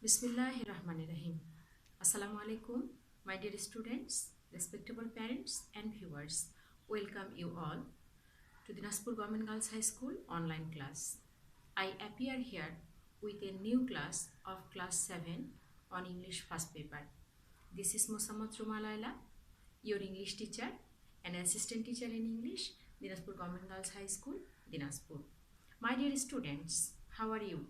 Bismillahirrahmanirrahim. Assalamu alaikum, my dear students, respectable parents and viewers. Welcome you all to Dinajpur Govt. Girls High School online class. I appear here with a new class of class 7 on English first paper. This is Ruma Laila, your English teacher and assistant teacher in English, Dinajpur Govt. Girls High School, Dinajpur. My dear students, how are you?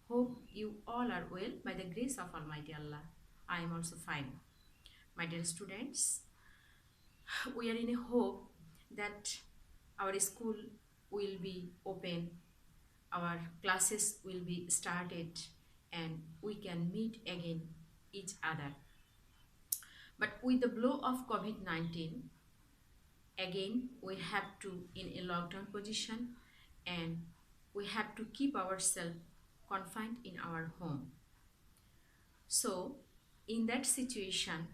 Hope you all are well by the grace of Almighty Allah. I am also fine. My dear students, we are in a hope that our school will be open, our classes will be started, and we can meet again each other. But with the blow of COVID-19, again we have to in a lockdown position, and we have to keep ourselves confined in our home. So in that situation,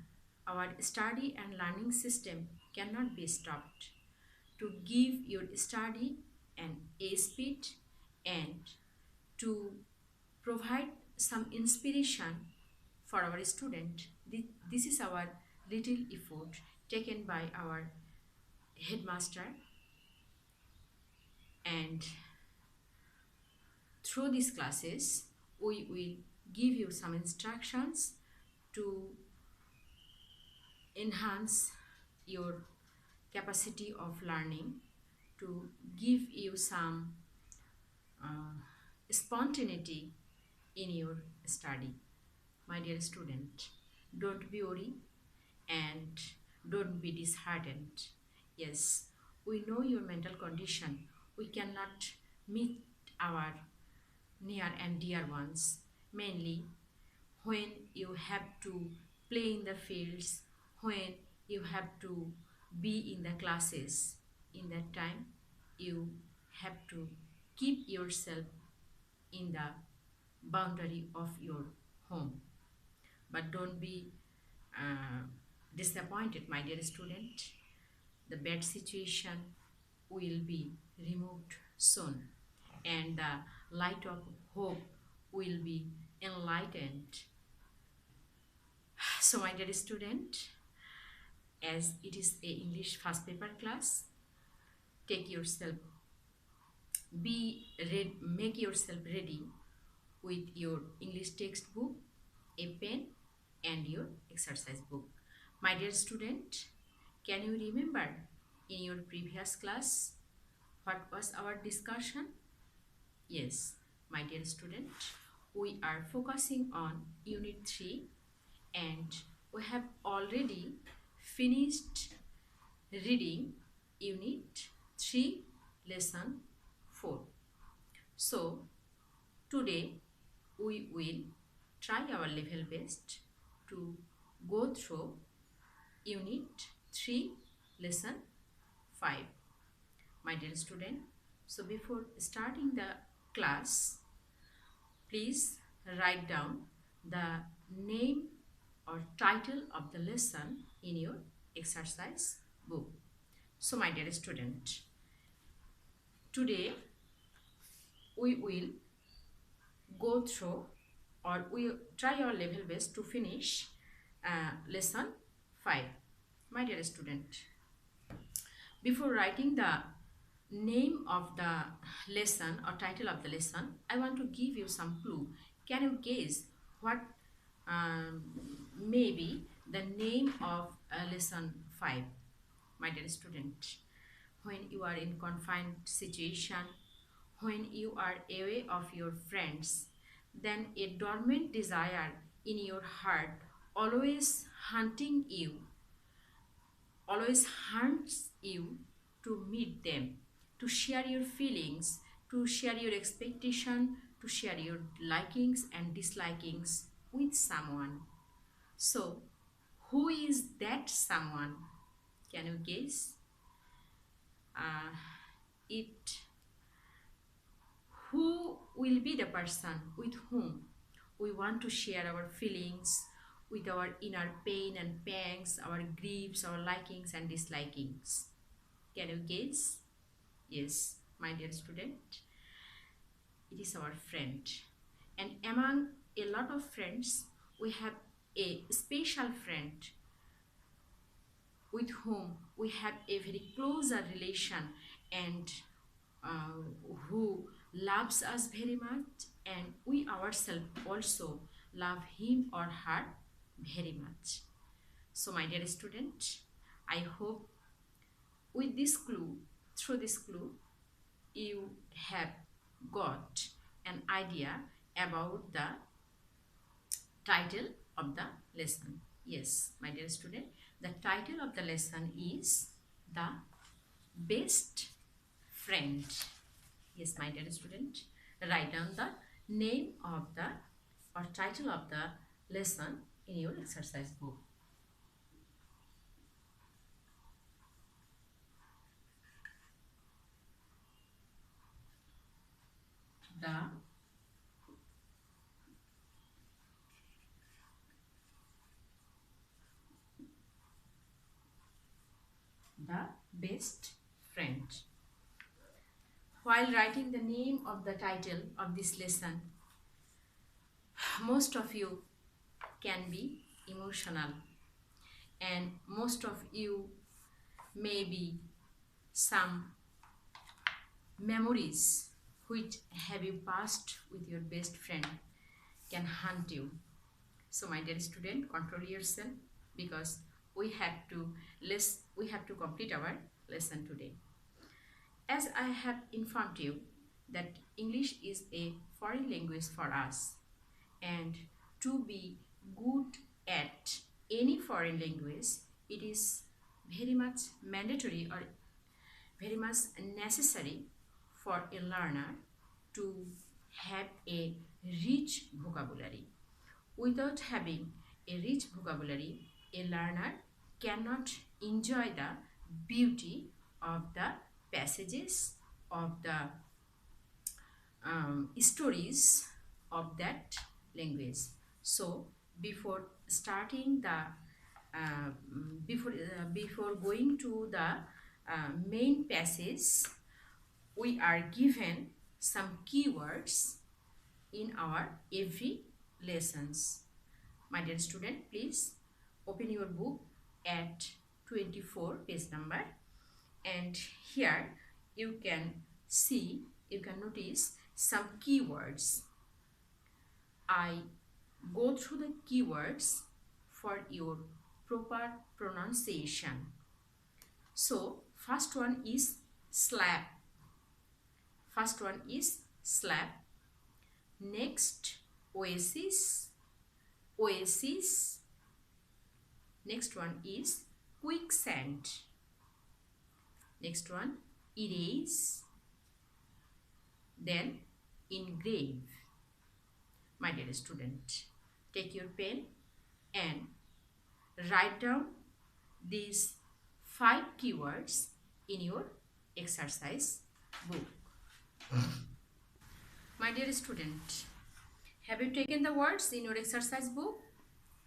our study and learning system cannot be stopped. To give your study an A speed and to provide some inspiration for our student, this is our little effort taken by our headmaster, and through these classes we will give you some instructions to enhance your capacity of learning, to give you some spontaneity in your study. My dear student, don't be worried and don't be disheartened. Yes, we know your mental condition. We cannot meet our near and dear ones, mainly when you have to play in the fields, when you have to be in the classes. In that time, you have to keep yourself in the boundary of your home. But don't be disappointed, my dear student. The bad situation will be removed soon, and the light of hope will be enlightened. So my dear student, as it is a English first paper class, make yourself ready with your English textbook, a pen and your exercise book. My dear student, can you remember in your previous class what was our discussion? Yes, my dear student, we are focusing on Unit 3, and we have already finished reading Unit 3, Lesson 4. So, today we will try our level best to go through Unit 3, Lesson 5. My dear student, so before starting the class, please write down the name or title of the lesson in your exercise book. So my dear student, today we will go through, or we try our level best to finish lesson 5. My dear student, before writing the name of the lesson or title of the lesson, I want to give you some clue. Can you guess what may be the name of lesson 5? My dear student, when you are in confined situation, when you are away of your friends, then a dormant desire in your heart always hunting you, always hunts you to meet them, to share your feelings, to share your expectation, to share your likings and dislikings with someone. So, who is that someone? Can you guess? Who will be the person with whom we want to share our feelings, with our inner pain and pangs, our griefs, our likings and dislikings? Can you guess? Yes, my dear student, it is our friend. And among a lot of friends, we have a special friend with whom we have a very closer relation, and uh, who loves us very much, and we ourselves also love him or her very much. So my dear student, I hope with this clue, through this clue, you have got an idea about the title of the lesson. Yes, my dear student, the title of the lesson is The Best Friend. Yes, my dear student, write down the name of the or title of the lesson in your exercise book. The Best Friend. While writing the name of the title of this lesson, most of you can be emotional, and most of you maybe some memories which have you passed with your best friend can haunt you. So my dear student, control yourself, because we have to complete our lesson today. As I have informed you that English is a foreign language for us, and to be good at any foreign language, it is very much mandatory or very much necessary for a learner to have a rich vocabulary. Without having a rich vocabulary, a learner cannot enjoy the beauty of the passages, of the stories of that language. So before starting the before going to the main passage, we are given some keywords in our every lessons. My dear student, please open your book at 24 page number, and here you can notice some keywords. I go through the keywords for your proper pronunciation. So first one is slap. First one is slap. Next, Oasis. Oasis. Next one is quicksand. Next one, erase. Then engrave. My dear student, take your pen and write down these 5 keywords in your exercise book. My dear student, have you taken the words in your exercise book?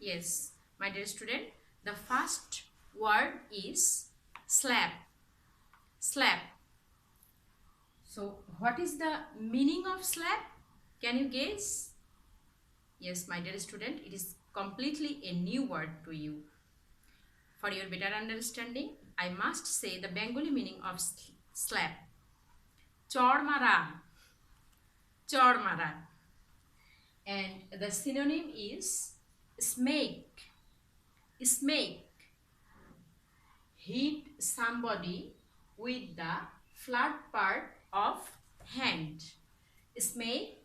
Yes, my dear student, the first word is slap. Slap. So what is the meaning of slap? Can you guess? Yes, my dear student, it is completely a new word to you. For your better understanding, I must say the Bengali meaning of slap. Chor mara. Chor mara. And the synonym is smake. Smake. Hit somebody with the flat part of hand. Smake.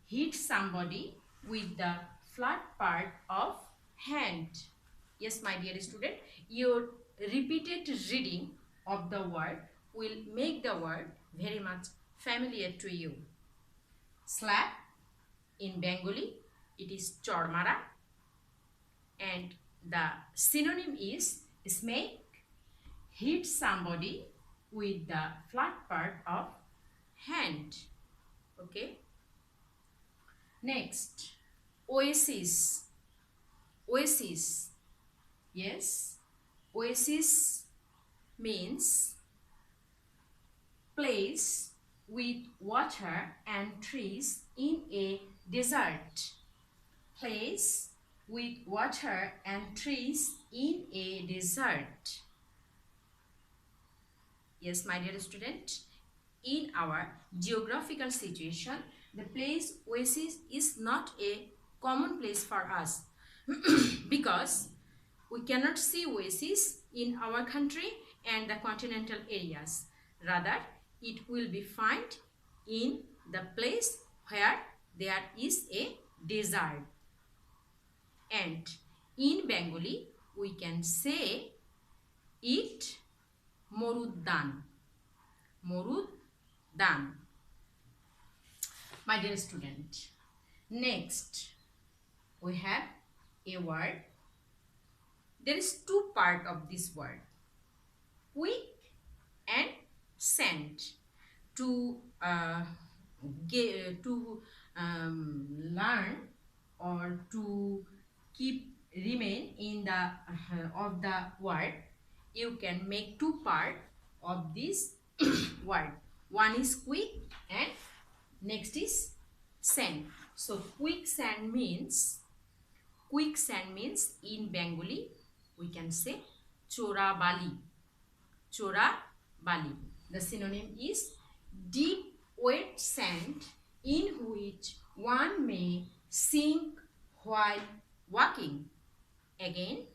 Hit somebody with the flat part of hand. Yes, my dear student, your repeated reading of the word will make the word very much familiar to you. Slap, in Bengali, it is chormara, and the synonym is smake. Hit somebody with the flat part of hand. Okay. Next, Oasis. Oasis. Yes, oasis means place with water and trees in a desert. place with water and trees in a desert. Yes, my dear student, in our geographical situation, the place Oasis is not a common place for us because we cannot see oasis in our country and the continental areas. Rather, it will be found in the place where there is a desert. And in Bengali, we can say it Moruddan. Moruddan. My dear student, next we have a word. There is two parts of this word, quick and scent. To learn or to remain in the of the word, you can make two parts of this word. One is quick and next is sand. So quicksand means in Bengali we can say chora bali. Chora bali. The synonym is deep wet sand in which one may sink while walking. Again,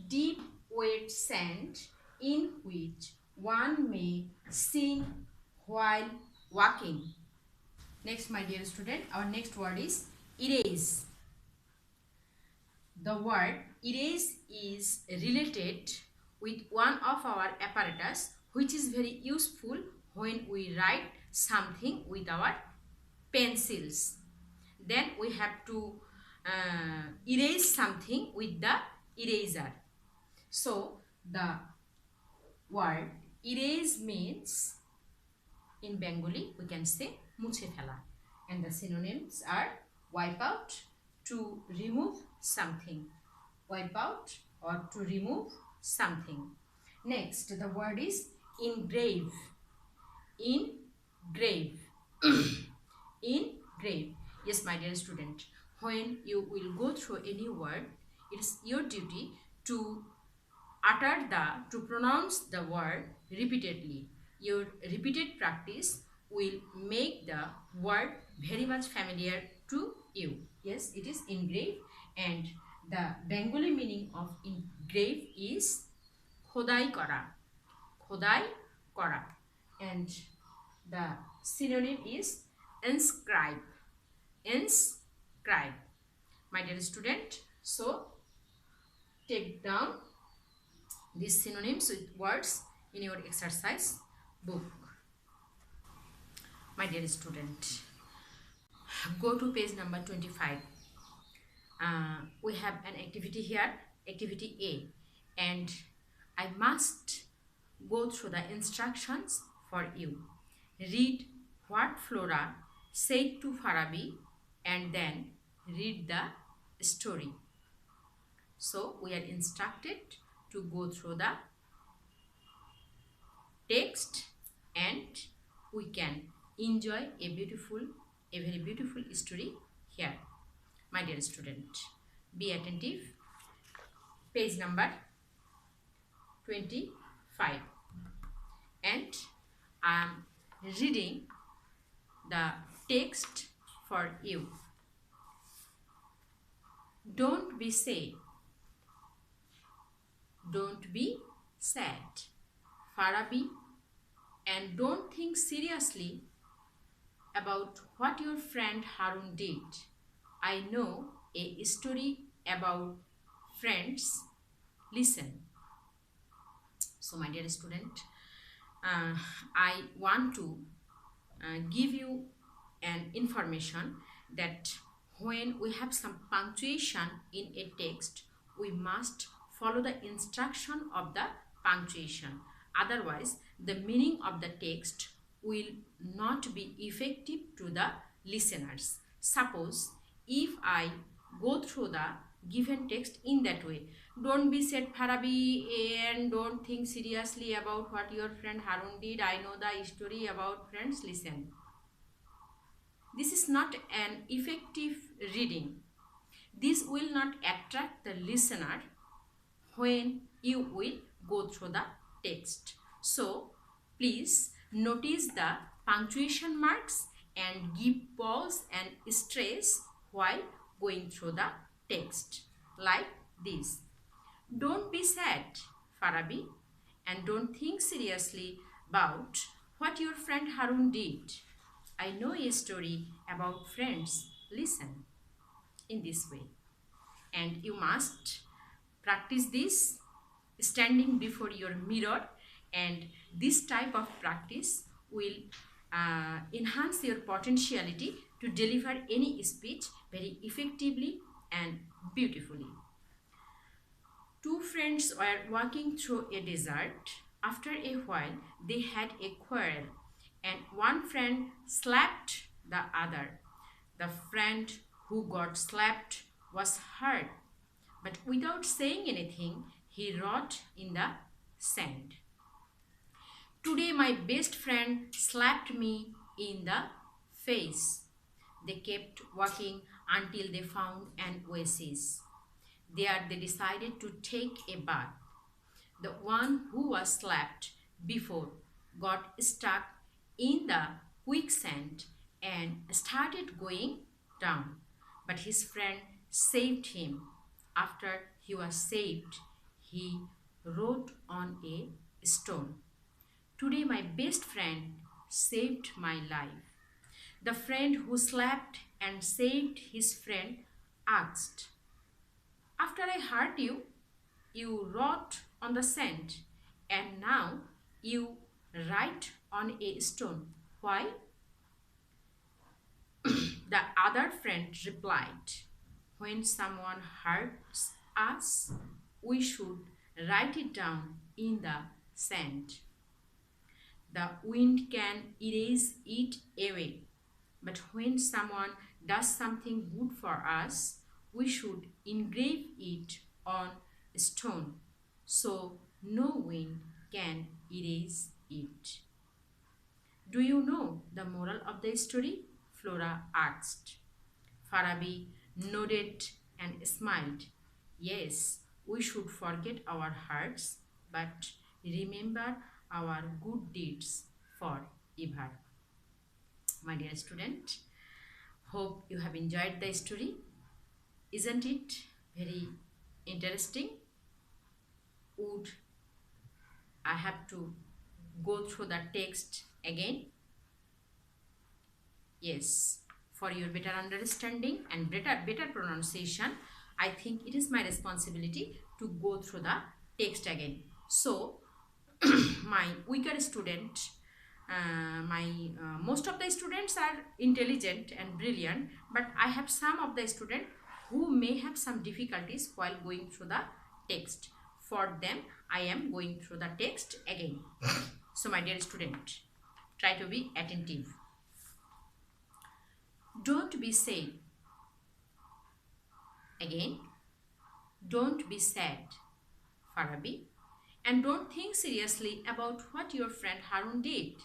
deep wet sand in which one may sink while walking. Next, my dear student, our next word is erase. The word erase is related with one of our apparatus which is very useful when we write something with our pencils. Then we have to erase something with the eraser. So the word erase means in Bengali we can say মুছে ফেলা, and the synonyms are wipe out, to remove something. Wipe out or to remove something. Next, the word is engrave. Engrave. Engrave. Yes, my dear student, when you will go through any word, it is your duty to pronounce the word repeatedly. Your repeated practice will make the word very much familiar to you. Yes, it is engrave, and the Bengali meaning of engrave is khodai kora. Khodai kora. And the synonym is inscribe. Inscribe. My dear student, so take down these synonyms with words in your exercise book. My dear student, go to page number 25. We have an activity here, activity A, and I must go through the instructions for you. Read what Flora said to Farabi and then read the story. So we are instructed to go through the text and we can enjoy a very beautiful story here. My dear student, be attentive. Page number 25, and I am reading the text for you. Don't be sad. Don't be sad, Farabi, and don't think seriously about what your friend Harun did. I know a story about friends. Listen. So my dear student, I want to give you an information that when we have some punctuation in a text, we must follow the instruction of the punctuation. Otherwise, the meaning of the text will not be effective to the listeners. Suppose if I go through the given text in that way, don't be sad, Farabi, and don't think seriously about what your friend Harun did. I know the story about friends. Listen. This is not an effective reading. This will not attract the listener when you will go through the text. So, please notice the punctuation marks and give pause and stress while going through the text. Like this. Don't be sad, Farabi, and don't think seriously about what your friend Harun did. I know a story about friends. Listen in this way. And you must practice this standing before your mirror, and this type of practice will enhance your potentiality to deliver any speech very effectively and beautifully. Two friends were walking through a desert. After a while, they had a quarrel, and one friend slapped the other. The friend who got slapped was hurt, but without saying anything, he wrote in the sand. Today, my best friend slapped me in the face. They kept walking until they found an oasis. There, they decided to take a bath. The one who was slapped before got stuck in the quicksand and started going down, but his friend saved him. After he was saved, he wrote on a stone, "Today my best friend saved my life." The friend who slapped and saved his friend asked, "After I hurt you, you wrote on the sand, and now you write on a stone. Why?" The other friend replied, "When someone hurts us, we should write it down in the sand. The wind can erase it away. But when someone does something good for us, we should engrave it on stone, so no wind can erase it." "Do you know the moral of the story?" Flora asked. Farabi nodded and smiled. "Yes, we should forget our hurts, but remember our good deeds forever." My dear student, hope you have enjoyed the story. Isn't it very interesting? Would I have to go through the text again? Yes, for your better understanding and better pronunciation, I think it is my responsibility to go through the text again. So, my weaker student, most of the students are intelligent and brilliant, but I have some of the students who may have some difficulties while going through the text. For them, I am going through the text again. So, my dear student, try to be attentive. Don't be sad. Again, don't be sad, Farabi, and don't think seriously about what your friend Harun did.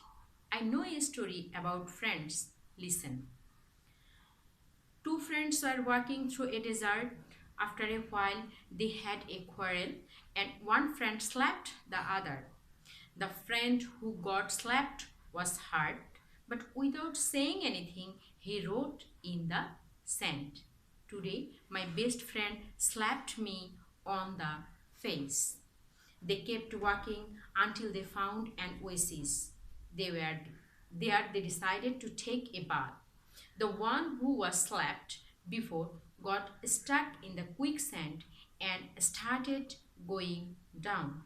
I know a story about friends. Listen. Two friends were walking through a desert. After a while, they had a quarrel, and one friend slapped the other. The friend who got slapped was hurt, but without saying anything, he wrote in the sand, "Today, my best friend slapped me on the face." They kept walking until they found an oasis. There, they decided to take a bath. The one who was slapped before got stuck in the quicksand and started going down,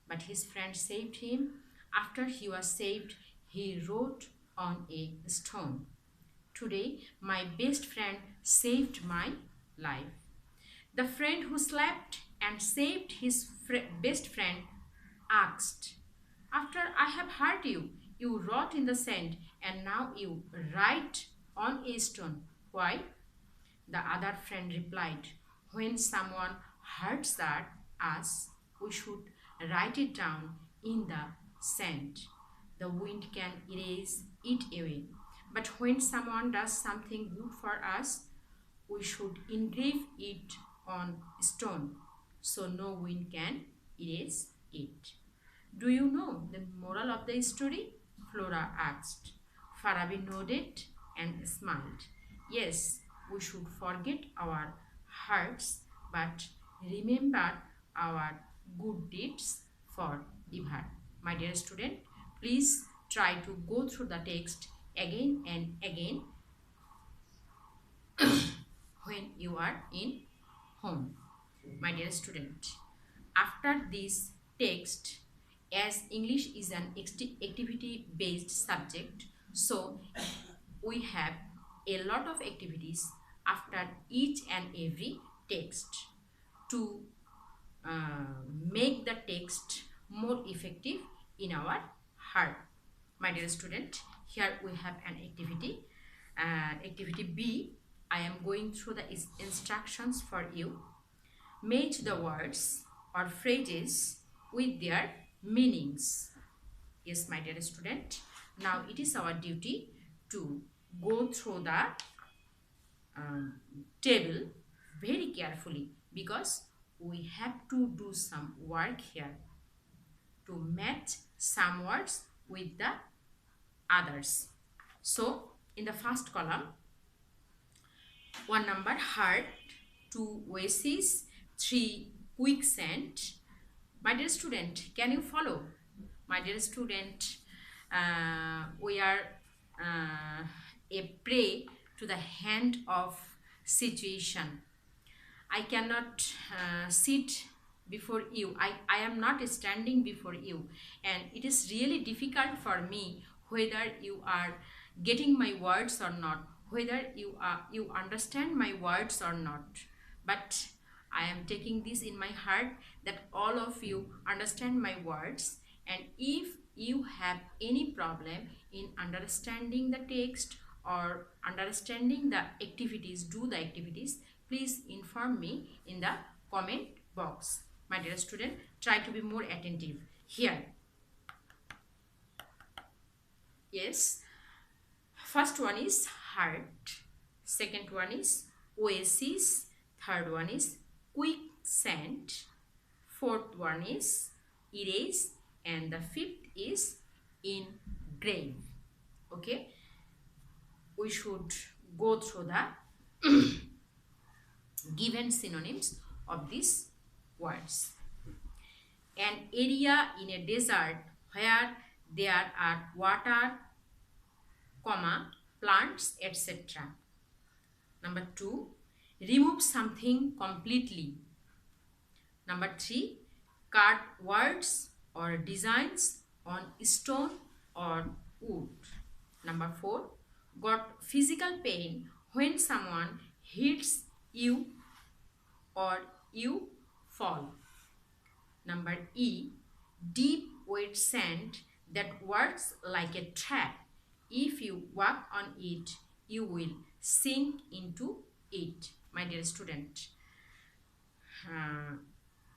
but his friend saved him. After he was saved, he wrote on a stone, "Today, my best friend saved my life." The friend who slapped and saved his best friend asked, "After I have hurt you, you wrote in the sand, and now you write on a stone. Why?" The other friend replied, "When someone hurts us, we should write it down in the sand. The wind can erase it away. But when someone does something good for us, we should engrave it on stone so no wind can erase it. Do you know the moral of the story? Flora asked. Farabi nodded and smiled. Yes, we should forget our hurts but remember our good deeds forever. My dear student, please try to go through the text again and again when you are in home. My dear student, after this text, as English is an activity based subject, so we have a lot of activities after each and every text to make the text more effective in our heart. My dear student, here we have an activity. Activity B, I am going through the instructions for you. Match the words or phrases with their meanings. Yes, my dear student, now it is our duty to go through the table very carefully because we have to do some work here to match some words with the others. So in the first column, 1 number heart, 2 Oasis, 3 quicksand. My dear student, can you follow? My dear student, we are a prey to the hand of situation. I cannot sit before you. I am not standing before you, and it is really difficult for me whether you are getting my words or not, whether you understand my words or not. But I am taking this in my heart that all of you understand my words, and if you have any problem in understanding the text or understanding the activities, do the activities, please inform me in the comment box. My dear student, try to be more attentive here. Yes, first one is heart, second one is Oasis, third one is quicksand, fourth one is erase, and the fifth is engrave. Okay, we should go through the given synonyms of these words. An area in a desert where there are water, comma, plants, etc. Number 2, remove something completely. Number 3, cut words or designs on stone or wood. Number 4, got physical pain when someone hits you or you fall. Number E, deep wet sand that works like a trap. If you walk on it, you will sink into it. My dear student,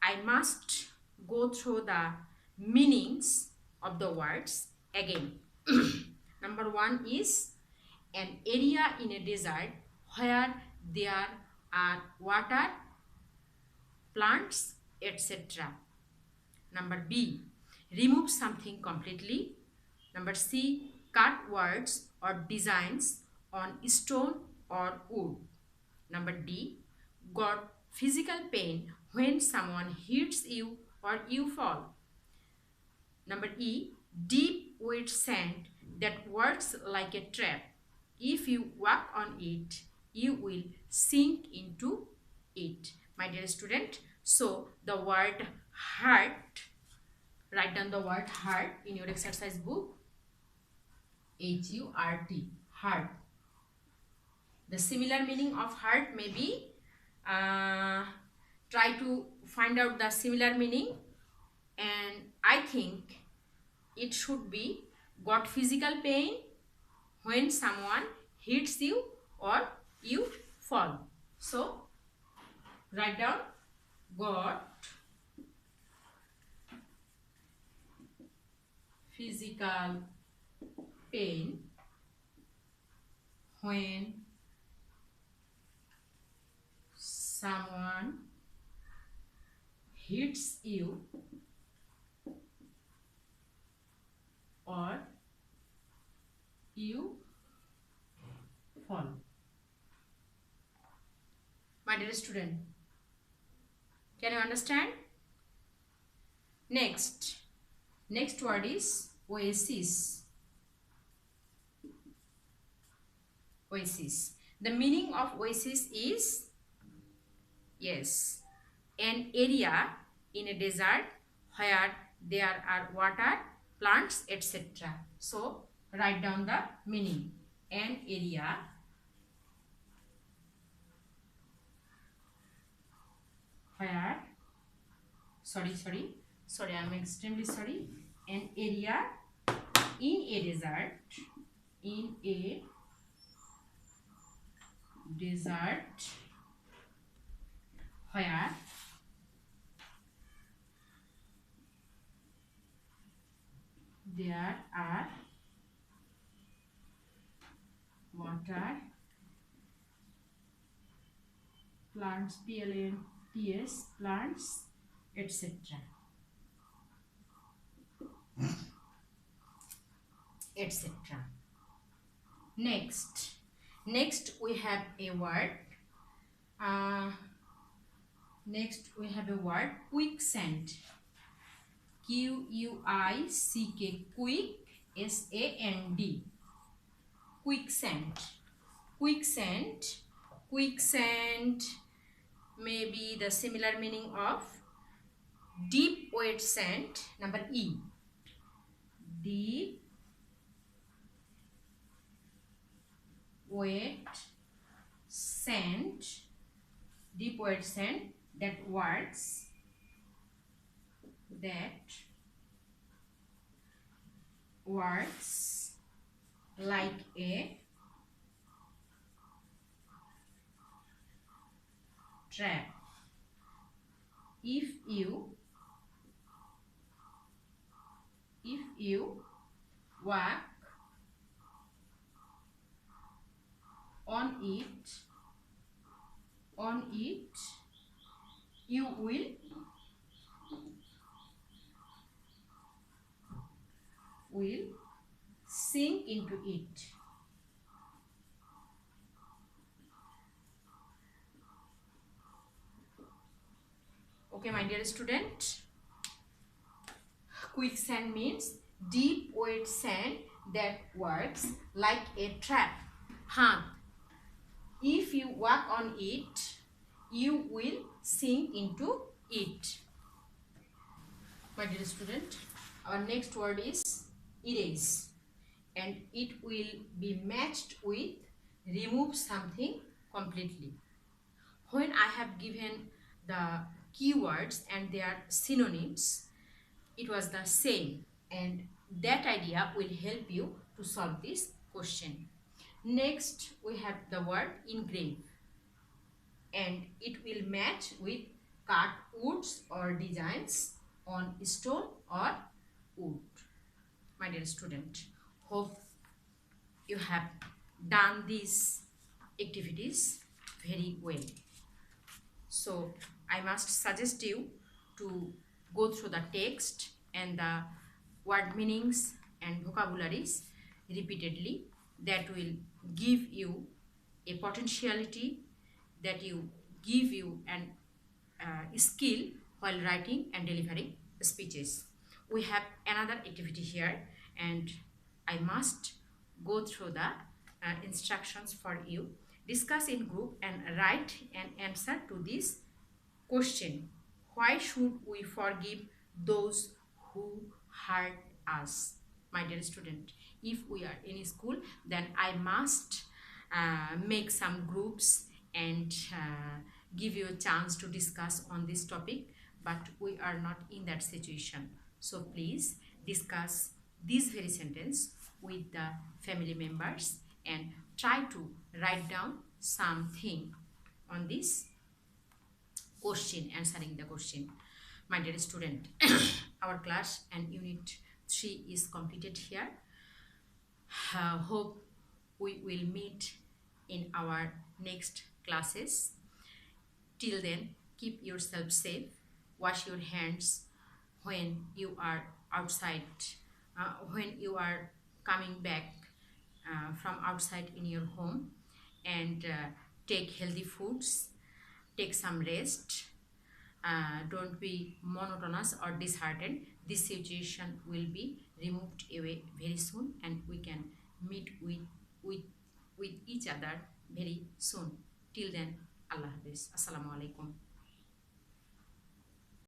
I must go through the meanings of the words again. Number 1 is an area in a desert where there are water, plants, etc. Number B, remove something completely. Number C, cut words or designs on stone or wood. Number D, got physical pain when someone hits you or you fall. Number E, deep wet sand that works like a trap. If you walk on it, you will sink into it. My dear student, so the word heart, write down the word heart in your exercise book. H-U-R-T, heart. The similar meaning of heart may be, try to find out the similar meaning, and I think it should be got physical pain when someone hits you or you fall. So write down got physical pain when someone hits you or you fall. My dear student, can you understand? Next word is oasis. Oasis. The meaning of oasis is, yes, an area in a desert where there are water, plants, etc. So write down the meaning. An area where, sorry, I'm extremely sorry. An area in a desert, where there are water, plants, plants, plants, etc. etc. Next we have a word. Quicksand. Quick, quick, sand. Quicksand may be the similar meaning of deep wet sand. Number E. Deep wet sand that works like a trap. If you walk on it, you will sink into it. Okay, my dear student, quicksand means deep wet sand that works like a trap. If you walk on it, you will sink into it. My dear student, our next word is erase, and it will be matched with remove something completely. When I have given the keywords and their synonyms, it was the same, and that idea will help you to solve this question. Next, we have the word engrave, and it will match with cut woods or designs on stone or wood. My dear student, hope you have done these activities very well. So I must suggest you to go through the text and the word meanings and vocabularies repeatedly. That will give you a potentiality, that you give you an skill while writing and delivering speeches. We have another activity here, and I must go through the instructions for you. Discuss in group and write an answer to this question. Why should we forgive those who hurt us? My dear student, if we are in school, then I must make some groups and give you a chance to discuss on this topic, but we are not in that situation. So please discuss this very sentence with the family members and try to write down something on this question, answering the question. My dear student, our class and unit 3 is completed here. Hope we will meet in our next classes. Till then, keep yourself safe. Wash your hands when you are outside, when you are coming back from outside in your home, and take healthy foods, take some rest. Don't be monotonous or disheartened. This situation will be removed away very soon, and we can meet with with each other very soon. Till then, Allah Hafiz. Assalamu alaikum.